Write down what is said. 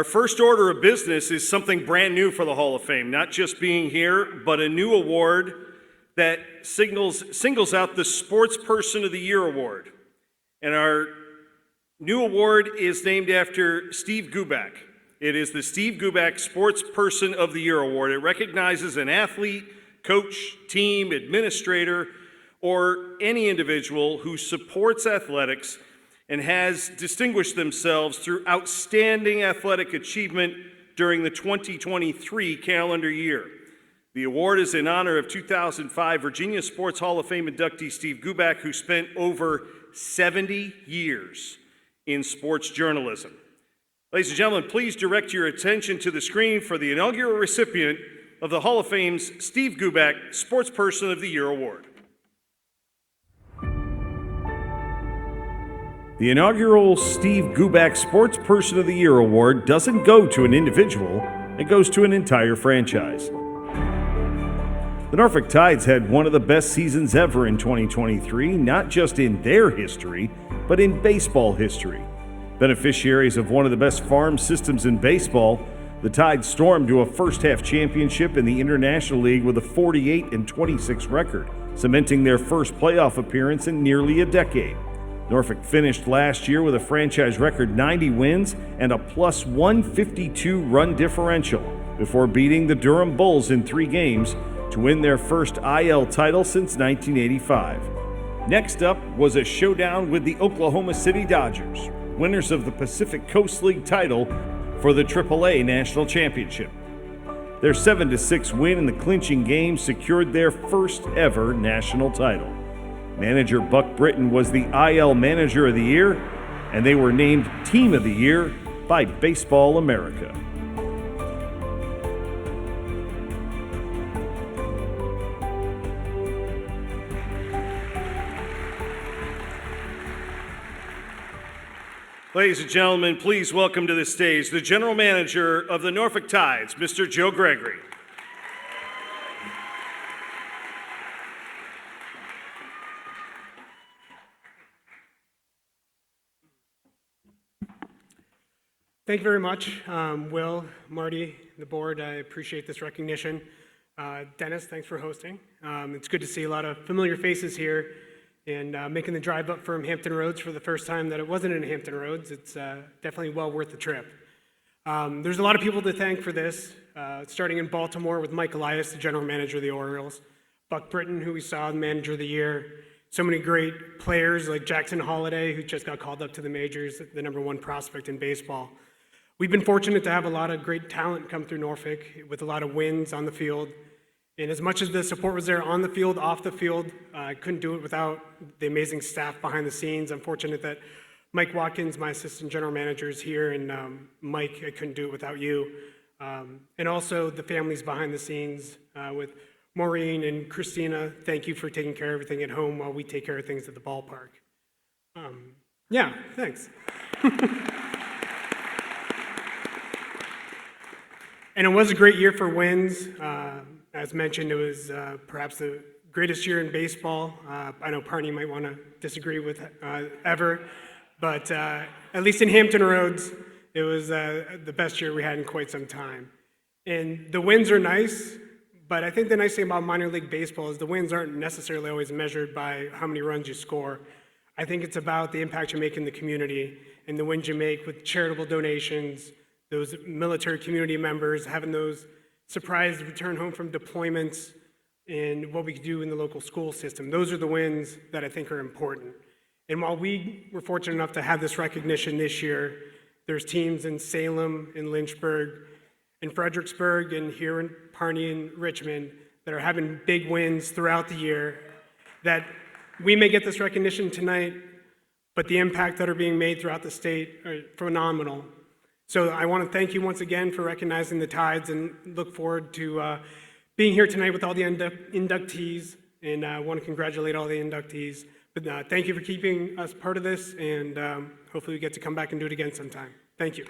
Our first order of business is something brand new for the Hall of Fame, not just being here, but a new award that singles out the Sportsperson of the Year award. And our new award is named after Steve Guback. It is the Steve Guback Sportsperson of the Year award. It recognizes an athlete, coach, team, administrator, or any individual who supports athletics and has distinguished themselves through outstanding athletic achievement during the 2023 calendar year. The award is in honor of 2005 Virginia Sports Hall of Fame inductee Steve Guback, who spent over 70 years in sports journalism. Ladies and gentlemen, please direct your attention to the screen for the inaugural recipient of the Hall of Fame's Steve Guback Sportsperson of the Year award. The inaugural Steve Guback Sportsperson of the Year award doesn't go to an individual, it goes to an entire franchise. The Norfolk Tides had one of the best seasons ever in 2023, not just in their history, but in baseball history. Beneficiaries of one of the best farm systems in baseball, the Tides stormed to a first-half championship in the International League with a 48-26 record, cementing their first playoff appearance in nearly a decade. Norfolk finished last year with a franchise record 90 wins and a plus 152 run differential before beating the Durham Bulls in 3 games to win their first IL title since 1985. Next up was a showdown with the Oklahoma City Dodgers, winners of the Pacific Coast League title for the AAA National Championship. Their 7-6 win in the clinching game secured their first ever national title. Manager Buck Britton was the IL Manager of the Year, and they were named Team of the Year by Baseball America. Ladies and gentlemen, please welcome to the stage the General Manager of the Norfolk Tides, Mr. Joe Gregory. Thank you very much, Will, Marty, the board. I appreciate this recognition. Dennis, thanks for hosting. It's good to see a lot of familiar faces here and making the drive up from Hampton Roads for the first time that it wasn't in Hampton Roads. It's definitely well worth the trip. There's a lot of people to thank for this, starting in Baltimore with Mike Elias, the general manager of the Orioles, Buck Britton, who we saw, the manager of the year, so many great players like Jackson Holliday, who just got called up to the majors, the #1 prospect in baseball. We've been fortunate to have a lot of great talent come through Norfolk with a lot of wins on the field. And as much as the support was there on the field, off the field, I couldn't do it without the amazing staff behind the scenes. I'm fortunate that Mike Watkins, my assistant general manager, is here, and Mike, I couldn't do it without you. And also the families behind the scenes with Maureen and Christina. Thank you for taking care of everything at home while we take care of things at the ballpark. Yeah, thanks. And it was a great year for wins. As mentioned, it was perhaps the greatest year in baseball. I know Parney might want to disagree with ever, but at least in Hampton Roads, it was the best year we had in quite some time. And the wins are nice, but I think the nice thing about minor league baseball is the wins aren't necessarily always measured by how many runs you score. I think it's about the impact you make in the community and the wins you make with charitable donations, those military community members, having those surprise return home from deployments, and what we can do in the local school system. Those are the wins that I think are important. And while we were fortunate enough to have this recognition this year, there's teams in Salem, in Lynchburg, in Fredericksburg, and here in Parney and Richmond that are having big wins throughout the year, that we may get this recognition tonight, but the impact that are being made throughout the state are phenomenal. So I want to thank you once again for recognizing the Tides, and look forward to being here tonight with all the inductees, and I want to congratulate all the inductees. But thank you for keeping us part of this, and hopefully we get to come back and do it again sometime. Thank you.